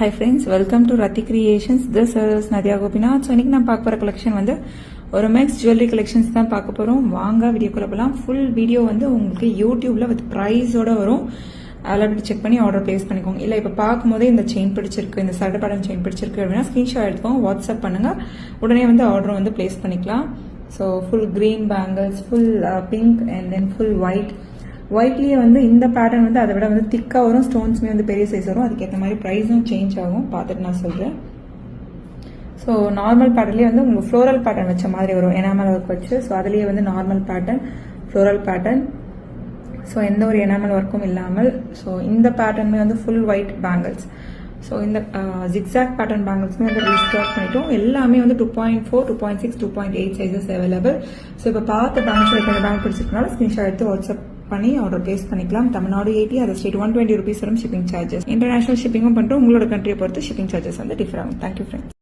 Hi friends, welcome to Rati Creations. This is Nadia Gopinath. So இன்னைக்கு நான் பார்க்க போற கலெக்ஷன் வந்து ஒரு மேக்ஸ் ஜுவல்லரி கலெக்ஷன்ஸ் தான் பார்க்க போறோம். வாங்க வீடியோக்குள்ள போலாம். ஃபுல் வீடியோ வந்து உங்களுக்கு யூடியூப்ல வித் பிரைஸோட வரும். அவைலபிலிட்டி செக் பண்ணி ஆர்டர் பிளேஸ் பண்ணிக்கோங்க. இல்ல இப்ப பார்க்கும்போதே இந்த செயின் பிடிச்சிருக்கு, இந்த சட்டை பேட்டர்ன் செயின் பிடிச்சிருக்கு அப்படின்னா ஸ்கிரீன்ஷாட் எடுத்துக்கோங்க, வாட்ஸ்அப் பண்ணுங்க, உடனே வந்து ஆர்டர் வந்து பிளேஸ் பண்ணிக்கலாம். So full green bangles, full pink and then full white. ஒயிட்லேயே வந்து இந்த பேட்டர்ன் வந்து அதை விட வந்து திக்காக வரும், ஸ்டோன்ஸுமே வந்து பெரிய சைஸ் வரும். அதுக்கேற்ற மாதிரி ப்ரைஸும் சேஞ்ச் ஆகும். பார்த்துட்டு நான் சொல்கிறேன். ஸோ நார்மல் பேட்டர்லேயே வந்து உங்களுக்கு ஃப்ளோரல் பேட்டர்ன் வச்ச மாதிரி வரும், எனாமல் ஒர்க் வச்சு. ஸோ அதுலேயே வந்து normal pattern, floral pattern, so எந்த ஒரு எனாமல் ஒர்க்கும் இல்லாமல். ஸோ இந்த பேட்டர்னுமே வந்து ஃபுல் ஒயிட் பேங்கிள்ஸ். ஸோ இந்த ஜிக்ஸாக் பேட்டர்ன் பேங்கிள்ஸ்மே வந்து ரீஸ்டாக் பண்ணிட்டோம். எல்லாமே வந்து 2.4, 2.6, 2.8 சைஸஸ் அவைலபிள். ஸோ இப்போ பார்த்து பேங்க்ஸ் இந்த பேங்க் பிடிச்சிருக்கனால ஸ்கிரீன்ஷாட் எடுத்து வாட்ஸ்அப் பண்ணி ஆர்டர் பிளேஸ் பண்ணிக்கலாம். தமிழ்நாடு 80, அதர் ஸ்டேட் 120 rupees வரும் ஷிப்பிங் சார்ஜஸ். இன்டர்நேஷனல் ஷிப்பிங்கும் பண்ணுறோம். உங்களோட கண்ட்ரியை பொறுத்து ஷிப்பிங் சார்ஜஸ் வந்து டிஃபர் ஆகும். Thank you friends.